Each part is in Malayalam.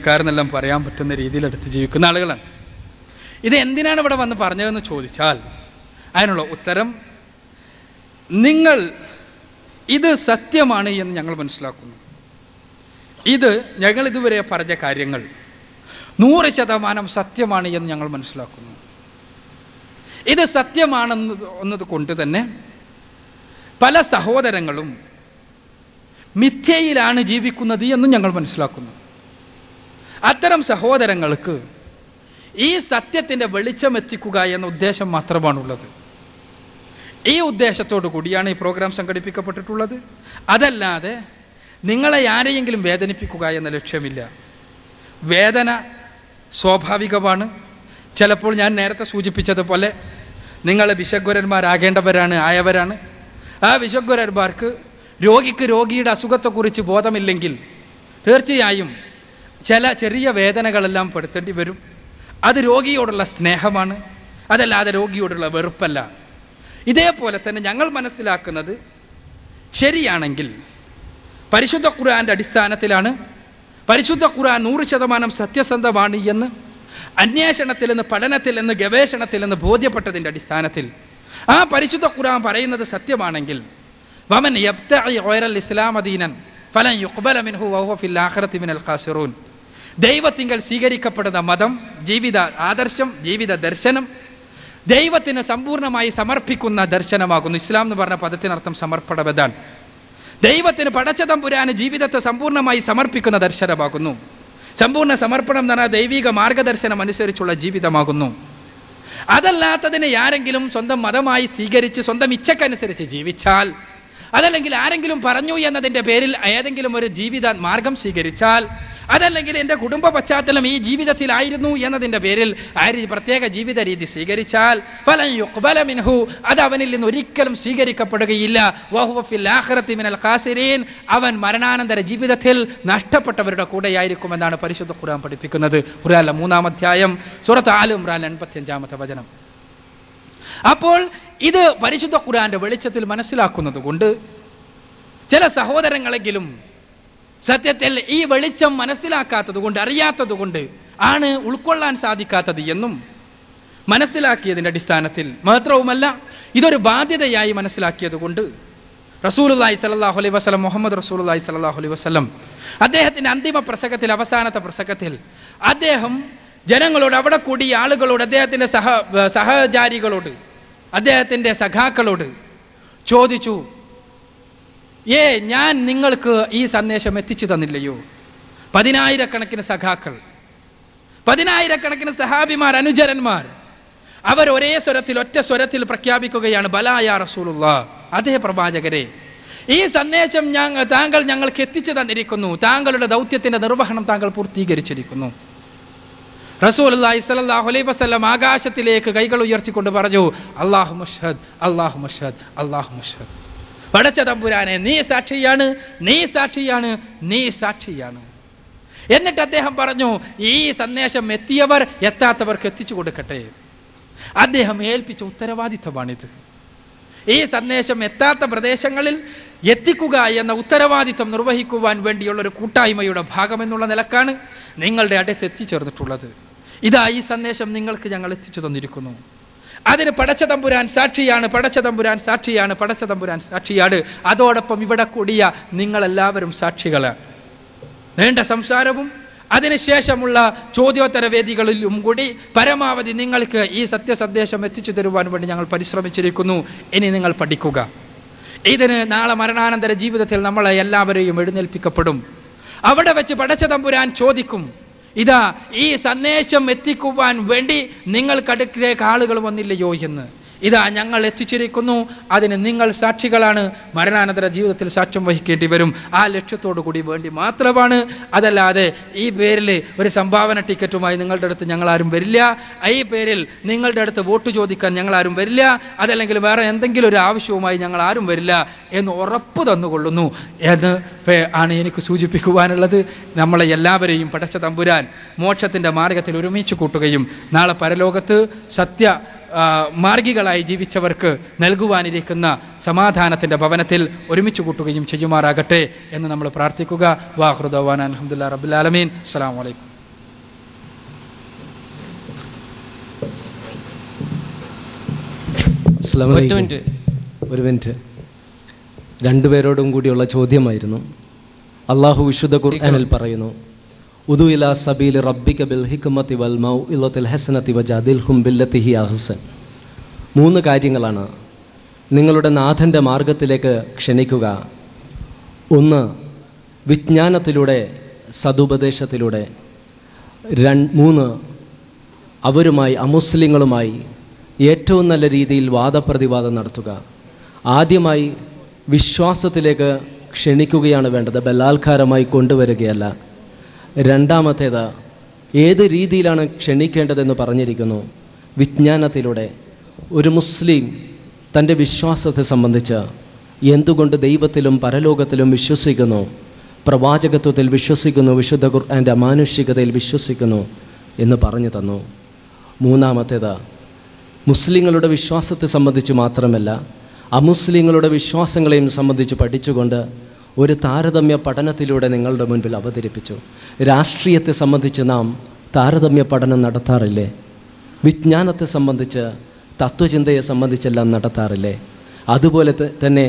മോശക്കാരെന്നെല്ലാം പറയാൻ പറ്റുന്ന രീതിയിലെടുത്ത് ജീവിക്കുന്ന ആളുകളാണ്. ഇത് എന്തിനാണ് ഇവിടെ വന്ന് പറഞ്ഞതെന്ന് ചോദിച്ചാൽ അതിനുള്ള ഉത്തരം, നിങ്ങൾ ഇത് സത്യമാണ് എന്ന് ഞങ്ങൾ മനസ്സിലാക്കുന്നു. ഇത് ഞങ്ങൾ ഇതുവരെ പറഞ്ഞ കാര്യങ്ങൾ 100% സത്യമാണ് എന്ന് ഞങ്ങൾ മനസ്സിലാക്കുന്നു. ഇത് സത്യമാണെന്നത് കൊണ്ട് തന്നെ പല സഹോദരങ്ങളും മിഥ്യയിലാണ് ജീവിക്കുന്നത് എന്നും ഞങ്ങൾ മനസ്സിലാക്കുന്നു. അത്തരം സഹോദരങ്ങൾക്ക് ഈ സത്യത്തിൻ്റെ വെളിച്ചം എത്തിക്കുക എന്ന ഉദ്ദേശം മാത്രമാണുള്ളത്. ഈ ഉദ്ദേശത്തോടു കൂടിയാണ് ഈ പ്രോഗ്രാം സംഘടിപ്പിക്കപ്പെട്ടിട്ടുള്ളത്. അതല്ലാതെ നിങ്ങളെ ആരെയെങ്കിലും വേദനിപ്പിക്കുക എന്ന ലക്ഷ്യമില്ല. വേദന സ്വാഭാവികമാണ്. ചിലപ്പോൾ ഞാൻ നേരത്തെ സൂചിപ്പിച്ചതുപോലെ നിങ്ങൾ ആയവരാണ്. ആ വിശ്വഗുരന്മാർക്ക് രോഗിക്ക് രോഗിയുടെ അസുഖത്തെക്കുറിച്ച് ബോധമില്ലെങ്കിൽ തീർച്ചയായും ചില ചെറിയ വേദനകളെല്ലാം പെടുത്തേണ്ടി വരും. അത് രോഗിയോടുള്ള സ്നേഹമാണ്, അതല്ലാതെ രോഗിയോടുള്ള വെറുപ്പല്ല. ഇതേപോലെ തന്നെ ഞങ്ങൾ മനസ്സിലാക്കുന്നത് ശരിയാണെങ്കിൽ പരിശുദ്ധ ഖുർആൻ്റെ അടിസ്ഥാനത്തിലാണ്, പരിശുദ്ധ ഖുർആൻ 100% സത്യസന്ധമാണ് എന്ന് അന്വേഷണത്തിൽ നിന്ന്, പഠനത്തിൽ നിന്ന്, ഗവേഷണത്തിൽ നിന്ന് ബോധ്യപ്പെട്ടതിൻ്റെ അടിസ്ഥാനത്തിൽ ആ പരിശുദ്ധ ഖുർആൻ പറയുന്നത് സത്യമാണെങ്കിൽ വമൻ യബ്തഇ ഗൈറൽ ഇസ്ലാമ ദീനൻ ഫലൻ യുഖ്ബല മിൻഹു വഹുവ ഫിൽ ആഖിറതി മിനൽ ഖാസിറൂൻ. ദൈവത്തിങ്കൽ സ്വീകരിക്കപ്പെടുന്ന മതം, ജീവിത ആദർശം, ജീവിത ദർശനം ദൈവത്തിന് സമ്പൂർണ്ണമായി സമർപ്പിക്കുന്ന ദർശനമാകുന്നു. ഇസ്ലാം എന്ന് പറഞ്ഞ പദത്തിനർത്ഥം സമർപ്പണവതാണ്. ദൈവത്തിന് പടച്ച തമ്പുരാന് ജീവിതത്തെ സമ്പൂർണ്ണമായി സമർപ്പിക്കുന്ന ദർശനമാകുന്നു. സമ്പൂർണ്ണ സമർപ്പണം എന്ന് പറഞ്ഞാൽ ദൈവിക മാർഗദർശനം അനുസരിച്ചുള്ള ജീവിതമാകുന്നു. അതല്ലാത്തതിനെ ആരെങ്കിലും സ്വന്തം മതമായി സ്വീകരിച്ച് സ്വന്തം ഇച്ഛക്കനുസരിച്ച് ജീവിച്ചാൽ, അതല്ലെങ്കിൽ ആരെങ്കിലും പറഞ്ഞു എന്നതിൻ്റെ പേരിൽ ഏതെങ്കിലും ഒരു ജീവിത മാർഗം സ്വീകരിച്ചാൽ, അതല്ലെങ്കിൽ എൻ്റെ കുടുംബ പശ്ചാത്തലം ഈ ജീവിതത്തിലായിരുന്നു എന്നതിൻ്റെ പേരിൽ പ്രത്യേക ജീവിത രീതി സ്വീകരിച്ചാൽ ഫലൻ യുഖ്ബല മിൻഹു, അത് അവനിൽ നിന്ന് ഒരിക്കലും സ്വീകരിക്കപ്പെടുകയില്ല. വഹുവ ഫിൽ ആഖിറതി മിനൽ ഖാസിരീൻ, അവൻ മരണാനന്തര ജീവിതത്തിൽ നഷ്ടപ്പെട്ടവരുടെ കൂടെയായിരിക്കുമെന്നാണ് പരിശുദ്ധ ഖുർആൻ പഠിപ്പിക്കുന്നത്. ഖുർആനിലെ 3-ാം അധ്യായം സൂറത്ത് ആൽ ഇംറാൻ 85-ാമത്തെ വചനം. അപ്പോൾ ഇത് പരിശുദ്ധ ഖുർആന്റെ വെളിച്ചത്തിൽ മനസ്സിലാക്കുന്നത് കൊണ്ട് ചില സഹോദരങ്ങളെങ്കിലും സത്യത്തിൽ ഈ വെളിച്ചം മനസ്സിലാക്കാത്തത് കൊണ്ട്, അറിയാത്തത് കൊണ്ട് ആണ് ഉൾക്കൊള്ളാൻ സാധിക്കാത്തത് എന്നും മനസ്സിലാക്കിയതിൻ്റെ അടിസ്ഥാനത്തിൽ മാത്രവുമല്ല, ഇതൊരു ബാധ്യതയായി മനസ്സിലാക്കിയത് കൊണ്ട് റസൂലുള്ളാഹി സ്വല്ലല്ലാഹു അലൈഹി വസല്ലം, മുഹമ്മദ് റസൂലുള്ളാഹി സ്വല്ലല്ലാഹു അലൈഹി വസല്ലം അദ്ദേഹത്തിൻ്റെ അന്തിമ പ്രസംഗത്തിൽ, അവസാനത്തെ പ്രസംഗത്തിൽ അദ്ദേഹം ജനങ്ങളോട്, അവിടെ കൂടിയ ആളുകളോട്, അദ്ദേഹത്തിൻ്റെ സഹചാരികളോട്, അദ്ദേഹത്തിൻ്റെ സഖാക്കളോട് ചോദിച്ചു, ഞാൻ നിങ്ങൾക്ക് ഈ സന്ദേശം എത്തിച്ചു തന്നില്ലയോ? 10,000-കണക്കിന് സഖാക്കൾ, 10,000-കണക്കിന് സഹാബിമാർ, അനുചരന്മാർ, അവർ ഒരേ സ്വരത്തിൽ, ഒറ്റ സ്വരത്തിൽ പ്രഖ്യാപിക്കുകയാണ്, ബലാ യാ റസൂലുള്ളാഹ്, അതേ പ്രവാചകരെ, ഈ സന്ദേശം താങ്കൾ ഞങ്ങൾക്ക് എത്തിച്ചു തന്നിരിക്കുന്നു. താങ്കളുടെ ദൗത്യത്തിന്റെ നിർവഹണം താങ്കൾ പൂർത്തീകരിച്ചിരിക്കുന്നു. റസൂലുള്ളാഹി സ്വല്ലല്ലാഹു അലൈഹി വസല്ലം ആകാശത്തിലേക്ക് കൈകൾ ഉയർത്തിക്കൊണ്ട് പറഞ്ഞു, അല്ലാഹു മഷ്ഹദ്, അല്ലാഹു മഷ്ഹദ്, അല്ലാഹു മഷ്ഹദ്. പടച്ച തമ്പുരാനെ, നീ സാക്ഷിയാണ്, നീ സാക്ഷിയാണ്, നീ സാക്ഷിയാണ്. എന്നിട്ട് അദ്ദേഹം പറഞ്ഞു, ഈ സന്ദേശം എത്തിയവർ എത്താത്തവർക്ക് എത്തിച്ചു കൊടുക്കട്ടെ. അദ്ദേഹം ഏൽപ്പിച്ച ഉത്തരവാദിത്തമാണിത്. ഈ സന്ദേശം എത്താത്ത പ്രദേശങ്ങളിൽ എത്തിക്കുക എന്ന ഉത്തരവാദിത്തം നിർവഹിക്കുവാൻ വേണ്ടിയുള്ളൊരു കൂട്ടായ്മയുടെ ഭാഗമെന്നുള്ള നിലക്കാണ് നിങ്ങളുടെ അടുത്ത് എത്തിച്ചേർന്നിട്ടുള്ളത്. ഇതാ ഈ സന്ദേശം നിങ്ങൾക്ക് ഞങ്ങൾ എത്തിച്ചു തന്നിരിക്കുന്നു. അതിന് പടച്ച തമ്പുരാൻ സാക്ഷിയാണ്, പടച്ച തമ്പുരാൻ സാക്ഷിയാണ്, പടച്ച തമ്പുരാൻ സാക്ഷിയാണ്. അതോടൊപ്പം ഇവിടെ കൂടിയ നിങ്ങളെല്ലാവരും സാക്ഷികളാണ്. നീണ്ട സംസാരവും അതിനുശേഷമുള്ള ചോദ്യോത്തര വേദികളിലും കൂടി പരമാവധി നിങ്ങൾക്ക് ഈ സത്യസന്ദേശം എത്തിച്ചു തരുവാൻ വേണ്ടി ഞങ്ങൾ പരിശ്രമിച്ചിരിക്കുന്നു. ഇനി നിങ്ങൾ പഠിക്കുക. ഇതിന് നാളെ മരണാനന്തര ജീവിതത്തിൽ നമ്മളെ എല്ലാവരെയും എഴുന്നേൽപ്പിക്കപ്പെടും. അവിടെ വെച്ച് പടച്ച തമ്പുരാൻ ചോദിക്കും, ഇതാ ഈ സന്ദേശം എത്തിക്കുവാൻ വേണ്ടി നിങ്ങൾക്കടുത്തേക്ക് ആളുകൾ വന്നില്ലയോ എന്ന്. ഇതാ ഞങ്ങൾ എത്തിച്ചിരിക്കുന്നു, അതിന് നിങ്ങൾ സാക്ഷികളാണ്. മരണാനന്തര ജീവിതത്തിൽ സാക്ഷ്യം വഹിക്കേണ്ടി വരും. ആ ലക്ഷ്യത്തോടു കൂടി വേണ്ടി മാത്രമാണ്. അതല്ലാതെ ഈ പേരിൽ ഒരു സംഭാവന ടിക്കറ്റുമായി നിങ്ങളുടെ അടുത്ത് ഞങ്ങളാരും വരില്ല. ഈ പേരിൽ നിങ്ങളുടെ അടുത്ത് വോട്ട് ചോദിക്കാൻ ഞങ്ങളാരും വരില്ല. അതല്ലെങ്കിൽ വേറെ എന്തെങ്കിലും ഒരു ആവശ്യവുമായി ഞങ്ങൾ ആരും വരില്ല എന്ന് ഉറപ്പ് തന്നുകൊള്ളുന്നു എന്ന് ആണ് എനിക്ക് സൂചിപ്പിക്കുവാനുള്ളത്. നമ്മളെ എല്ലാവരെയും പടച്ച തമ്പുരാൻ മോക്ഷത്തിൻ്റെ മാർഗത്തിൽ ഒരുമിച്ച് കൂട്ടുകയും നാളെ പരലോകത്ത് മാർഗികളായി ജീവിച്ചവർക്ക് നൽകുവാനിരിക്കുന്ന സമാധാനത്തിൻ്റെ ഭവനത്തിൽ ഒരുമിച്ച് കൂട്ടുകയും ചെയ്യുമാറാകട്ടെ എന്ന് നമ്മൾ പ്രാർത്ഥിക്കുക. വാഹൃദവാൻ അൽഹംദുലില്ലാഹി റബ്ബിൽ ആലമീൻ. അസ്സലാമു അലൈക്കും. ഒരു മിനിറ്റ്. രണ്ടുപേരോടും കൂടിയുള്ള ചോദ്യമായിരുന്നു. അള്ളാഹു വിശുദ്ധ ഖുർആനിൽ പറയുന്നു, ഉദു ഇലാ സബീലി റബ്ബിക ബിൽ ഹിക്മതി വൽ മൗഇളത്തിൽ ഹസനതി വജാദിൽഹും ബില്ലതി ഹി അഹ്സൻ. 3 കാര്യങ്ങളാണ്. നിങ്ങളുടെ നാഥൻ്റെ മാർഗത്തിലേക്ക് ക്ഷണിക്കുക. 1, വിജ്ഞാനത്തിലൂടെ, സതുപദേശത്തിലൂടെ. 3, അവരുമായി, അമുസ്ലിങ്ങളുമായി ഏറ്റവും നല്ല രീതിയിൽ വാദപ്രതിവാദം നടത്തുക. ആദ്യമായി വിശ്വാസത്തിലേക്ക് ക്ഷണിക്കുകയാണ് വേണ്ടത്, ബലാത്കാരമായി കൊണ്ടുവരികയല്ല. രണ്ടാമത്തേത്, ഏത് രീതിയിലാണ് ക്ഷണിക്കേണ്ടതെന്ന് പറഞ്ഞിരിക്കുന്നു, വിജ്ഞാനത്തിലൂടെ. ഒരു മുസ്ലിം തൻ്റെ വിശ്വാസത്തെ സംബന്ധിച്ച് എന്തുകൊണ്ട് ദൈവത്തിലും പരലോകത്തിലും വിശ്വസിക്കുന്നു, പ്രവാചകത്വത്തിൽ വിശ്വസിക്കുന്നു, വിശുദ്ധ ഖുർആൻ്റെ അമാനുഷികതയിൽ വിശ്വസിക്കുന്നു എന്ന് പറഞ്ഞു തന്നു. മൂന്നാമത്തേത്, മുസ്ലിങ്ങളുടെ വിശ്വാസത്തെ സംബന്ധിച്ച് മാത്രമല്ല, അമുസ്ലിങ്ങളുടെ വിശ്വാസങ്ങളെയും സംബന്ധിച്ച് പഠിച്ചുകൊണ്ട് ഒരു താരതമ്യ പഠനത്തിലൂടെ നിങ്ങളുടെ മുൻപിൽ അവതരിപ്പിച്ചു. രാഷ്ട്രീയത്തെ സംബന്ധിച്ച് നാം താരതമ്യ പഠനം നടത്താറില്ലേ? വിജ്ഞാനത്തെ സംബന്ധിച്ച്, തത്വചിന്തയെ സംബന്ധിച്ചെല്ലാം നടത്താറില്ലേ? അതുപോലെ തന്നെ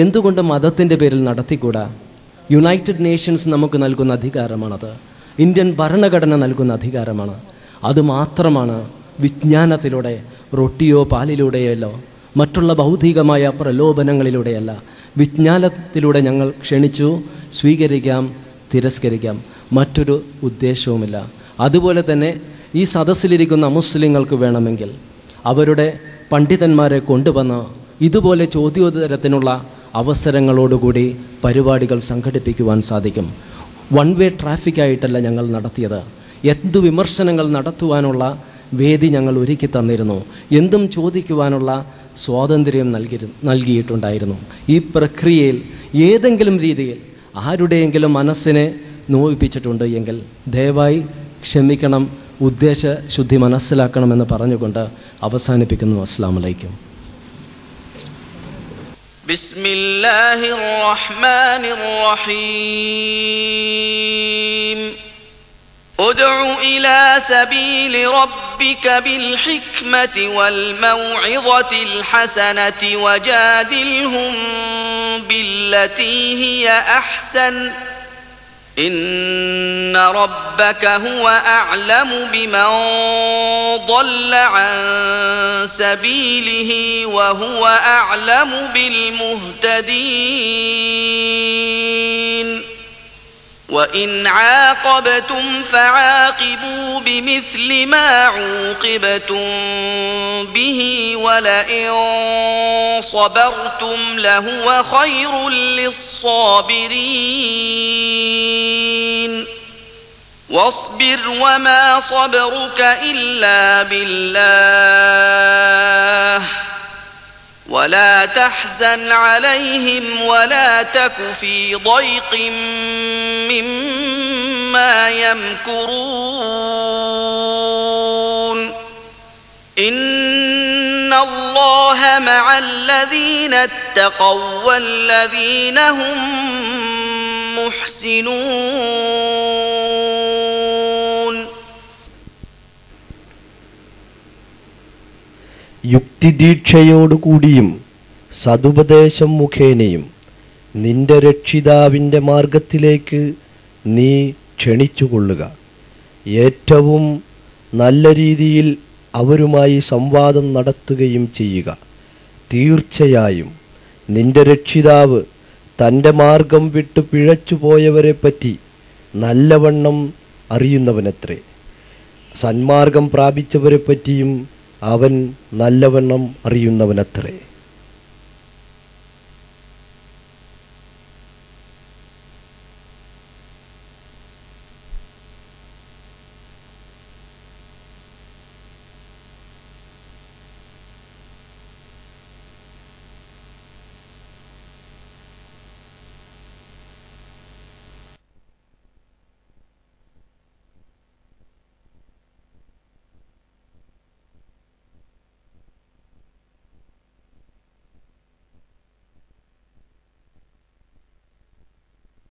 എന്തുകൊണ്ട് മതത്തിൻ്റെ പേരിൽ നടത്തിക്കൂടാ? യുണൈറ്റഡ് നേഷൻസ് നമുക്ക് നൽകുന്ന അധികാരമാണത്. ഇന്ത്യൻ ഭരണഘടന നൽകുന്ന അധികാരമാണ്. അതുമാത്രമാണ് വിജ്ഞാനത്തിലൂടെ, റൊട്ടിയോ പാലിലൂടെയല്ലോ, മറ്റുള്ള ഭൗതികമായ പ്രലോഭനങ്ങളിലൂടെയല്ല. വിജ്ഞാനത്തിലൂടെ ഞങ്ങൾ ക്ഷണിച്ചു, സ്വീകരിക്കാം, തിരസ്കരിക്കാം, മറ്റൊരു ഉദ്ദേശവുമില്ല. അതുപോലെ തന്നെ ഈ സദസ്സിലിരിക്കുന്ന മുസ്ലിങ്ങൾക്ക് വേണമെങ്കിൽ അവരുടെ പണ്ഡിതന്മാരെ കൊണ്ടുവന്ന് ഇതുപോലെ ചോദ്യോത്തരത്തിനുള്ള അവസരങ്ങളോടുകൂടി പരിപാടികൾ സംഘടിപ്പിക്കുവാൻ സാധിക്കും. വൺ വേ ട്രാഫിക്കായിട്ടല്ല ഞങ്ങൾ നടത്തിയത്. എന്തു വിമർശനങ്ങൾ നടത്തുവാനുള്ള വേദി ഞങ്ങൾ ഒരുക്കി തന്നിരുന്നു. എന്തും ചോദിക്കുവാനുള്ള സ്വാതന്ത്ര്യം നൽകിയിട്ടുണ്ടായിരുന്നു. ഈ പ്രക്രിയയിൽ ഏതെങ്കിലും രീതിയിൽ ആരുടെയെങ്കിലും മനസ്സിനെ നോവിപ്പിച്ചിട്ടുണ്ട് എങ്കിൽ ദയവായി ക്ഷമിക്കണം, ഉദ്ദേശശുദ്ധി മനസ്സിലാക്കണമെന്ന് പറഞ്ഞുകൊണ്ട് അവസാനിപ്പിക്കുന്നു. അസ്സലാമു അലൈക്കും. ബിസ്മില്ലാഹിർ റഹ്മാനിർ റഹീം. ഉദ്ഉ ഇലാ സബീലി റബ്ബിക ബിൽ ഹിക്മതി വൽ മൗഇദതിൽ ഹസനതി വജാദിൽഹും ബില്ലതി ഹിയ അഹ്സൻ. ഇന്ന റബ്ബക ഹുവ അഅലമു ബിമൻ ضل عن سبيله وهو أعلم بالمهتدين. وإن عاقبتم فعاقبوا بمثل ما عوقبتم به ولئن صبرتم لهو خير للصابرين. واصبر وما صبرك إلا بالله ولا تحزن عليهم ولا تك في ضيق مما يمكرون. إن الله مع الذين اتقوا والذين هم محسنون. യുക്തിദീക്ഷയോടുകൂടിയും സതുപദേശം മുഖേനയും നിന്റെ രക്ഷിതാവിൻ്റെ മാർഗത്തിലേക്ക് നീ ക്ഷണിച്ചുകൊള്ളുക. ഏറ്റവും നല്ല രീതിയിൽ അവരുമായി സംവാദം നടത്തുകയും ചെയ്യുക. തീർച്ചയായും നിന്റെ രക്ഷിതാവ് തൻ്റെ മാർഗം വിട്ട് പിഴച്ചുപോയവരെപ്പറ്റി നല്ലവണ്ണം അറിയുന്നവനത്രേ. സന്മാർഗം പ്രാപിച്ചവരെപ്പറ്റിയും അവൻ നല്ലവണ്ണം അറിയുന്നവനത്രേ.